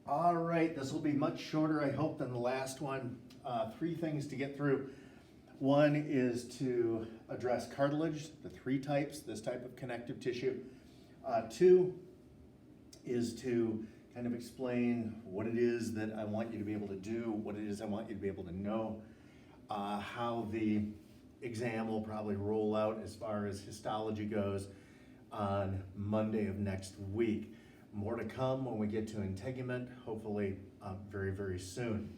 All right, this will be much shorter, I hope, than the last one. Three things to get through. One is to address cartilage, the three types, this type of connective tissue. Two is to kind of explain what it is that I want you to be able to do, what it is I want you to be able to know, how the exam will probably roll out as far as histology goes on Monday of next week. More to come when we get to integument, hopefully very, very soon.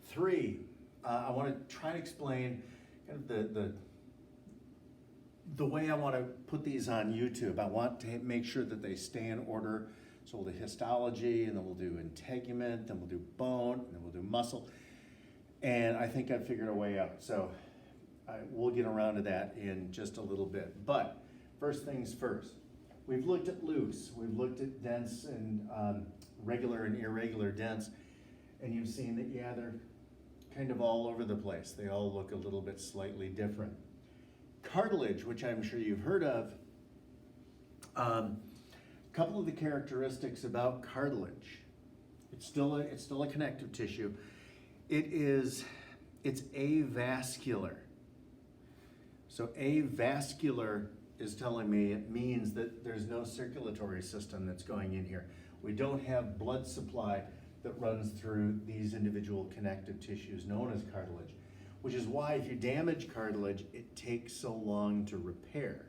Three, I want to try to explain kind of the way I want to put these on YouTube. I want to make sure that they stay in order. So we'll do histology, and then we'll do integument, then we'll do bone, and then we'll do muscle. And I think I've figured a way out. So we'll get around to that in just a little bit. But first things first. We've looked at loose, we've looked at dense and regular and irregular dents, and you've seen that, yeah, they're kind of all over the place. They all look a little bit slightly different. Cartilage, which I'm sure you've heard of, a couple of the characteristics about cartilage. It's still a connective tissue. It's avascular. So avascular is telling me it means that there's no circulatory system that's going in here. We don't have blood supply that runs through these individual connective tissues known as cartilage, which is why if you damage cartilage, it takes so long to repair.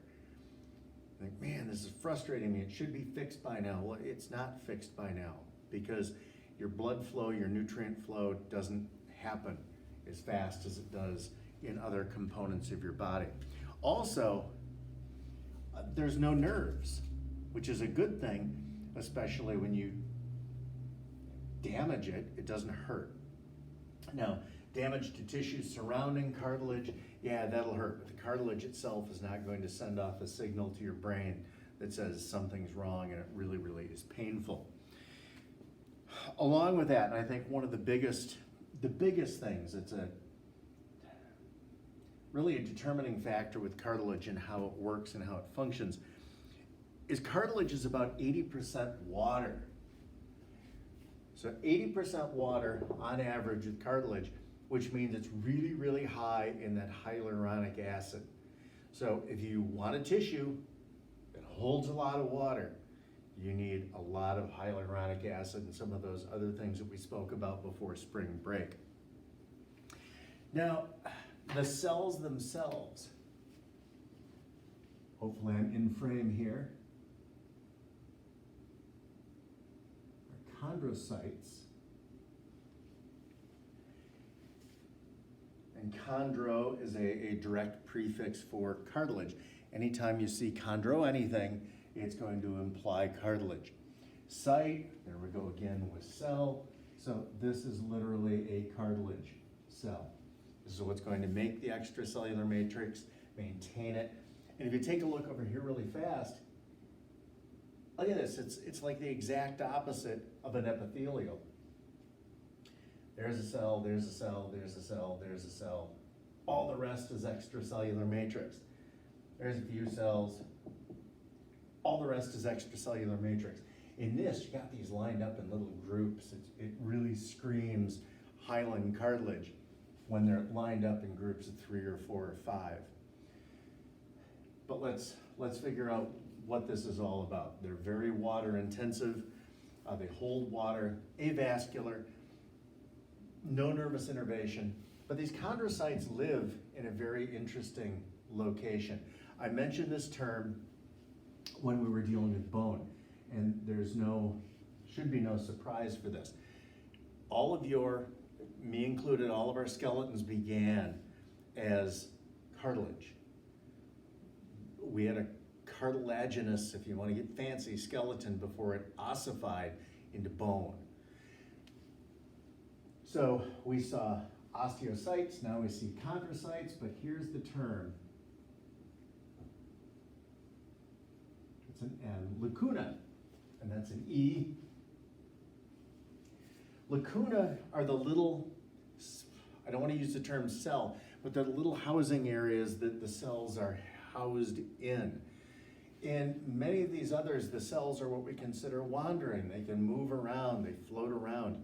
Like, man, this is frustrating me. It should be fixed by now. Well, it's not fixed by now because your blood flow, your nutrient flow doesn't happen as fast as it does in other components of your body. Also, there's no nerves, which is a good thing, especially when you damage it, it doesn't hurt. Now, damage to tissues surrounding cartilage, yeah, that'll hurt, but the cartilage itself is not going to send off a signal to your brain that says something's wrong, and it really, really is painful. Along with that, and I think one of the biggest things, it's really a determining factor with cartilage and how it works and how it functions, is cartilage is about 80% water. So 80% water on average with cartilage, which means it's really, really high in that hyaluronic acid. So if you want a tissue that holds a lot of water, you need a lot of hyaluronic acid and some of those other things that we spoke about before spring break. Now, the cells themselves, hopefully I'm in frame here, are chondrocytes. And chondro is a direct prefix for cartilage. Anytime you see chondro anything, it's going to imply cartilage. Cyte, there we go again with cell. So this is literally a cartilage cell. This is what's going to make the extracellular matrix, maintain it. And if you take a look over here really fast, look at this, it's like the exact opposite of an epithelial. There's a cell, there's a cell, there's a cell, there's a cell. All the rest is extracellular matrix. There's a few cells. All the rest is extracellular matrix. In this, you got these lined up in little groups. It really screams hyaline cartilage when they're lined up in groups of 3 or 4 or 5. But let's figure out what this is all about. They're very water intensive. They hold water, avascular, no nervous innervation. But these chondrocytes live in a very interesting location. I mentioned this term when we were dealing with bone, and should be no surprise for this. All of me included, all of our skeletons began as cartilage. We had a cartilaginous, if you want to get fancy, skeleton before it ossified into bone. So we saw osteocytes, now we see chondrocytes, but here's the term. It's an N, lacuna, and that's an E. Lacuna are the little, I don't want to use the term cell, but they're the little housing areas that the cells are housed in. In many of these others, the cells are what we consider wandering. They can move around, they float around.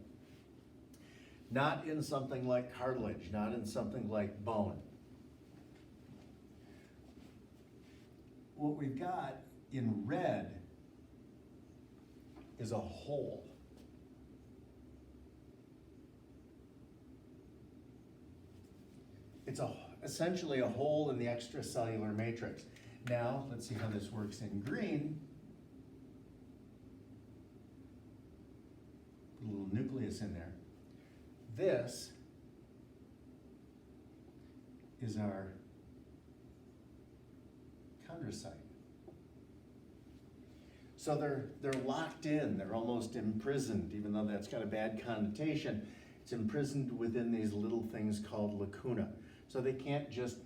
Not in something like cartilage, not in something like bone. What we've got in red is a hole. It's essentially a hole in the extracellular matrix. Now, let's see how this works in green. Put a little nucleus in there. This is our chondrocyte. So they're locked in, they're almost imprisoned, even though that's got a bad connotation. It's imprisoned within these little things called lacuna. So they can't just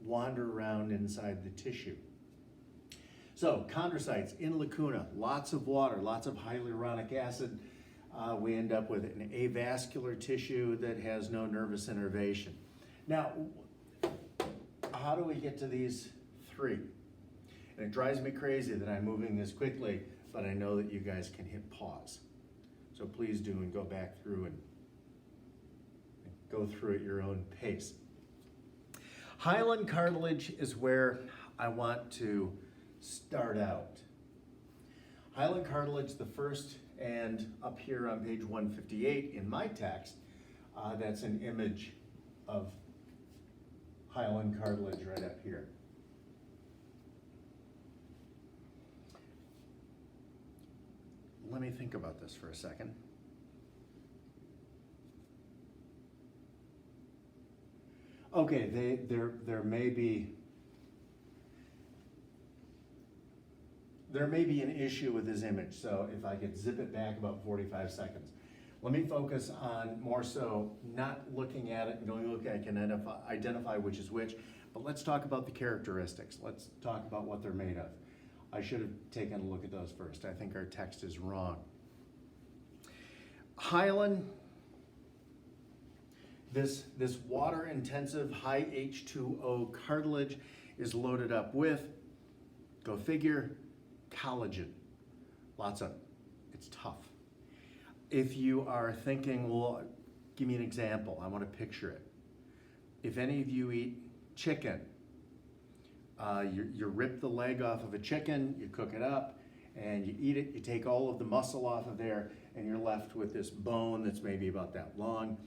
wander around inside the tissue. So chondrocytes in lacuna, lots of water, lots of hyaluronic acid. We end up with an avascular tissue that has no nervous innervation. Now, how do we get to these three? And it drives me crazy that I'm moving this quickly, but I know that you guys can hit pause. So please do and go back through and go through at your own pace. Hyaline cartilage is where I want to start out. Hyaline cartilage, the first, and up here on page 158 in my text, that's an image of hyaline cartilage right up here. Let me think about this for a second. Okay, there may be an issue with this image, so if I could zip it back about 45 seconds. Let me focus on more so not looking at it and going, look, I can identify which is which, but let's talk about the characteristics. Let's talk about what they're made of. I should have taken a look at those first. I think our text is wrong. Hyaline, this water-intensive high H2O cartilage is loaded up with, go figure, collagen. Lots of it. It's tough. If you are thinking, well, give me an example. I want to picture it. If any of you eat chicken, you rip the leg off of a chicken, you cook it up, and you eat it. You take all of the muscle off of there, and you're left with this bone that's maybe about that long.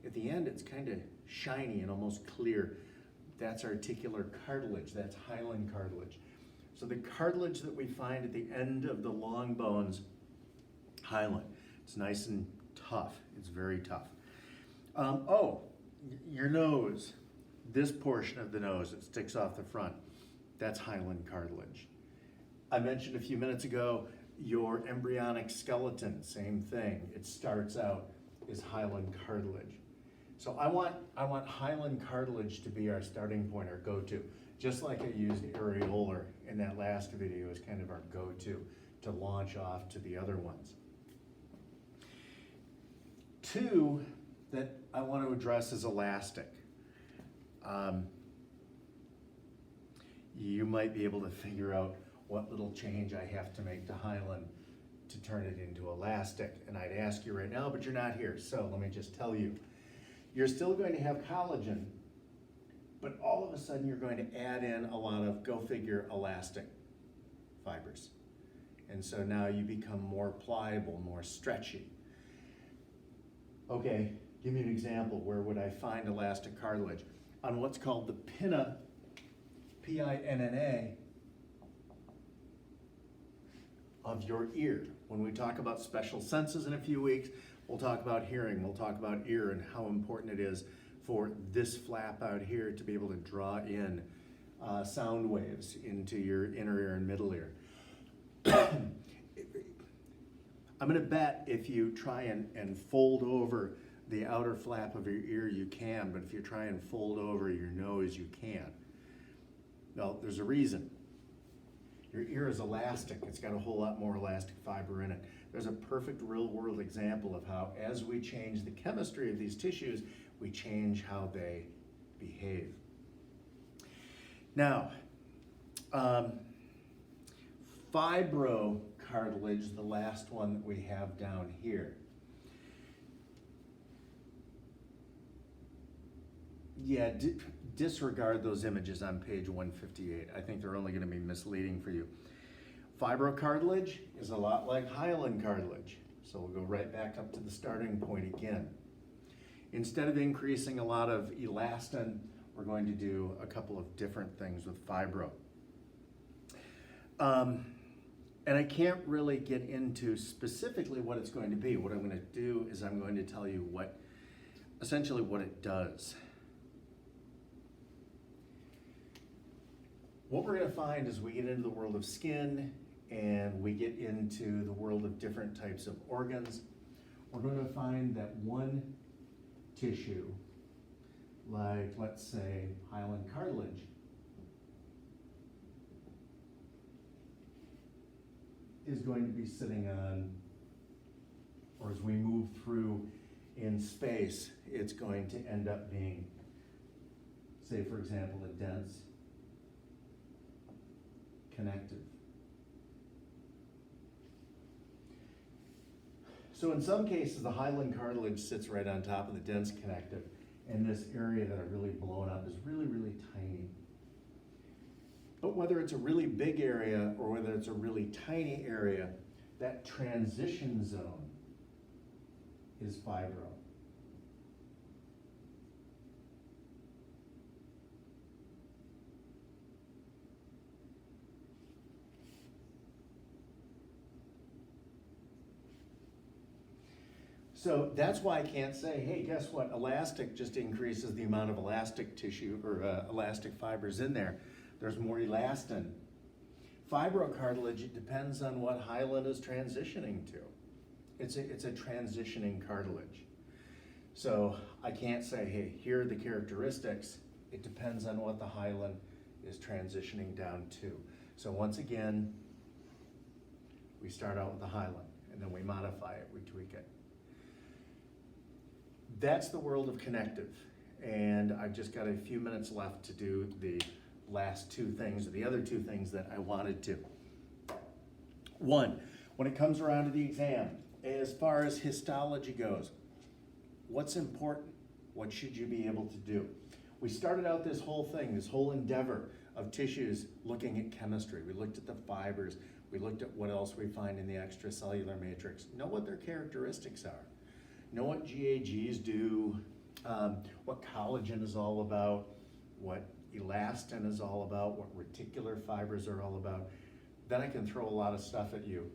At the end, it's kind of shiny and almost clear. That's articular cartilage. That's hyaline cartilage. So the cartilage that we find at the end of the long bones, hyaline. It's nice and tough. It's very tough. Your nose. This portion of the nose that sticks off the front, that's hyaline cartilage. I mentioned a few minutes ago, your embryonic skeleton, same thing. It starts out as hyaline cartilage. So I want hyaline cartilage to be our starting point, our go-to. Just like I used areolar in that last video as kind of our go-to to launch off to the other ones. Two that I want to address is elastic. You might be able to figure out what little change I have to make to hyaline to turn it into elastic. And I'd ask you right now, but you're not here. So let me just tell you, you're still going to have collagen, but all of a sudden you're going to add in a lot of, go figure, elastic fibers. And so now you become more pliable, more stretchy. Okay, give me an example. Where would I find elastic cartilage? On what's called the pinna, P-I-N-N-A, of your ear. When we talk about special senses in a few weeks, we'll talk about hearing, we'll talk about ear and how important it is for this flap out here to be able to draw in sound waves into your inner ear and middle ear. I'm gonna bet if you try and fold over the outer flap of your ear, you can, but if you try and fold over your nose, you can't. Well, there's a reason. Your ear is elastic. It's got a whole lot more elastic fiber in it. There's a perfect real-world example of how, as we change the chemistry of these tissues, we change how they behave. Now, Fibrocartilage, the last one that we have down here. Yeah, disregard those images on page 158. I think they're only going to be misleading for you. Fibrocartilage is a lot like hyaline cartilage. So we'll go right back up to the starting point again. Instead of increasing a lot of elastin, we're going to do a couple of different things with fibro. And I can't really get into specifically what it's going to be. What I'm going to do is I'm going to tell you essentially what it does. What we're going to find as we get into the world of skin and we get into the world of different types of organs, we're going to find that one tissue, like let's say hyaline cartilage, is going to be sitting on, or as we move through in space, it's going to end up being, say for example, a dense connective. So in some cases, the hyaline cartilage sits right on top of the dense connective, and this area that I've really blown up is really, really tiny. But whether it's a really big area or whether it's a really tiny area, that transition zone is fibro. So that's why I can't say, hey, guess what? Elastic just increases the amount of elastic tissue or elastic fibers in there. There's more elastin. Fibrocartilage, it depends on what hyaline is transitioning to. It's a transitioning cartilage. So I can't say, hey, here are the characteristics. It depends on what the hyaline is transitioning down to. So once again, we start out with the hyaline, and then we modify it, we tweak it. That's the world of connective, and I've just got a few minutes left to do the last two things, or the other two things that I wanted to. One, when it comes around to the exam, as far as histology goes, what's important? What should you be able to do? We started out this whole thing, this whole endeavor of tissues looking at chemistry. We looked at the fibers, we looked at what else we find in the extracellular matrix, know what their characteristics are. Know what GAGs do, what collagen is all about, what elastin is all about, what reticular fibers are all about. Then I can throw a lot of stuff at you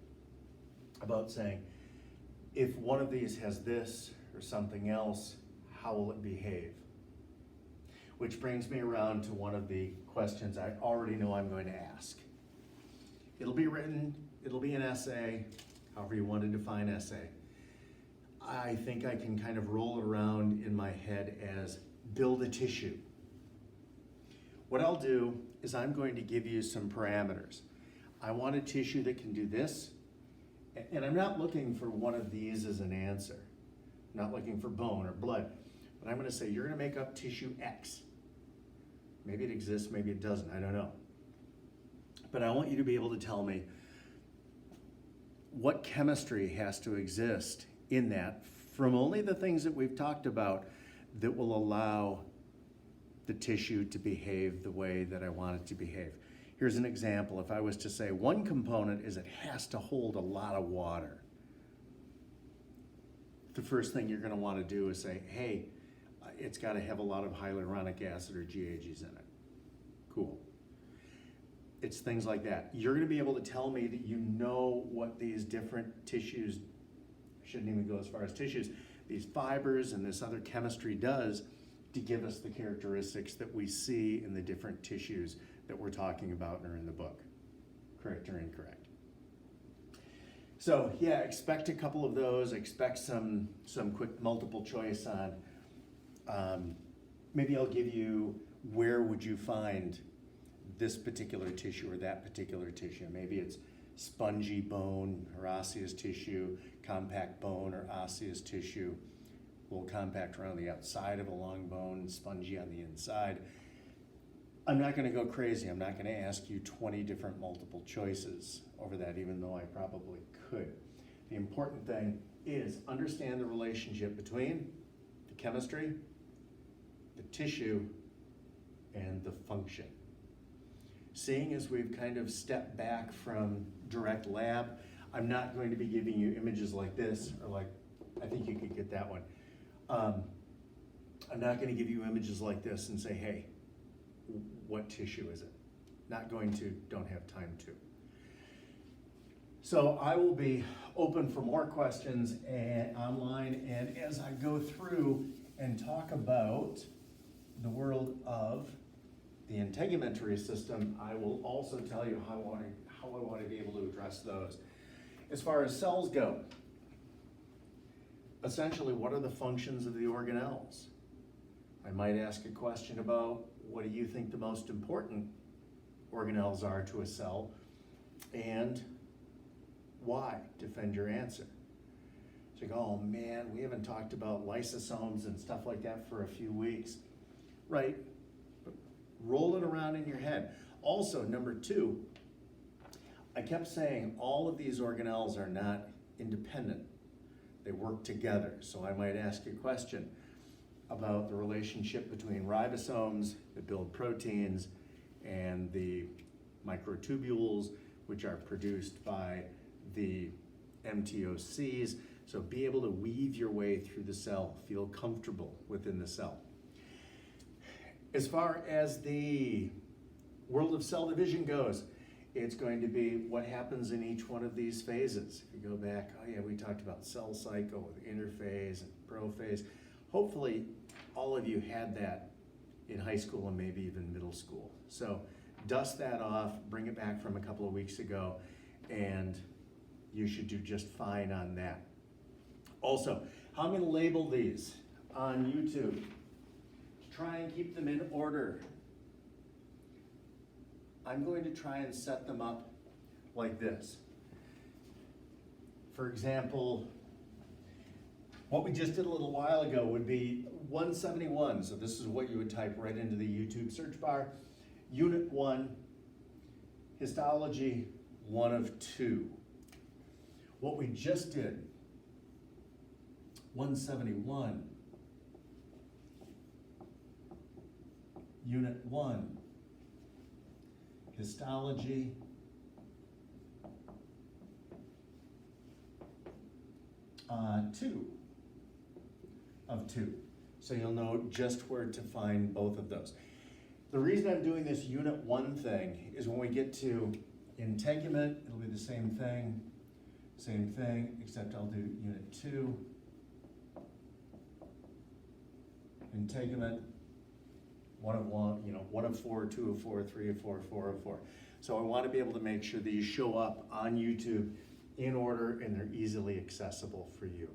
about saying, if one of these has this or something else, how will it behave? Which brings me around to one of the questions I already know I'm going to ask. It'll be written, it'll be an essay, however you want to define essay. I think I can kind of roll it around in my head as build a tissue. What I'll do is I'm going to give you some parameters. I want a tissue that can do this, and I'm not looking for one of these as an answer. I'm not looking for bone or blood, but I'm going to say you're going to make up tissue X. Maybe it exists, maybe it doesn't, I don't know. But I want you to be able to tell me what chemistry has to exist in that from only the things that we've talked about that will allow the tissue to behave the way that I want it to behave. Here's an example. If I was to say one component is it has to hold a lot of water. The first thing you're going to want to do is say, hey, it's got to have a lot of hyaluronic acid or GAGs in it. Cool. It's things like that. You're going to be able to tell me that you know what these different tissues, shouldn't even go as far as tissues, these fibers and this other chemistry does to give us the characteristics that we see in the different tissues that we're talking about and are in the book. Correct or incorrect? So yeah, expect a couple of those. Expect some quick multiple choice on, maybe I'll give you where would you find this particular tissue or that particular tissue. Maybe it's spongy bone or osseous tissue, compact bone or osseous tissue, a little compact around the outside of a long bone, spongy on the inside. I'm not gonna go crazy. I'm not gonna ask you 20 different multiple choices over that, even though I probably could. The important thing is understand the relationship between the chemistry, the tissue, and the function. Seeing as we've kind of stepped back from direct lab, I'm not going to be giving you images like this, or like, I think you could get that one. I'm not going to give you images like this and say, hey, what tissue is it? Not going to, don't have time to. So I will be open for more questions online, and as I go through and talk about the world of the integumentary system, I will also tell you how I want to be able to address those. As far as cells go, essentially, what are the functions of the organelles? I might ask a question about what do you think the most important organelles are to a cell, and why? Defend your answer. So you go, oh man, we haven't talked about lysosomes and stuff like that for a few weeks. Right, but roll it around in your head. Also, number two, I kept saying all of these organelles are not independent. They work together. So I might ask a question about the relationship between ribosomes that build proteins and the microtubules, which are produced by the MTOCs. So be able to weave your way through the cell, feel comfortable within the cell. As far as the world of cell division goes, it's going to be what happens in each one of these phases. If you go back, oh yeah, we talked about cell cycle with interphase and prophase. Hopefully, all of you had that in high school and maybe even middle school. So dust that off, bring it back from a couple of weeks ago, and you should do just fine on that. Also, how I'm gonna label these on YouTube. Try and keep them in order. I'm going to try and set them up like this. For example, what we just did a little while ago would be 171. So this is what you would type right into the YouTube search bar. Unit 1, histology 1 of 2. What we just did, 171, Unit 1, histology 2 of 2. So you'll know just where to find both of those. The reason I'm doing this Unit 1 thing is when we get to integument, it'll be the same thing, except I'll do Unit 2, integument, 1 of 1, 1 of 4, 2 of 4, 3 of 4, 4 of 4. So I want to be able to make sure that you show up on YouTube in order and they're easily accessible for you.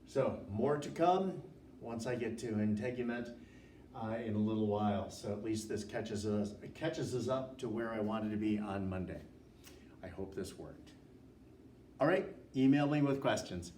So more to come once I get to integument in a little while. So at least this catches us up to where I wanted to be on Monday. I hope this worked. All right, email me with questions.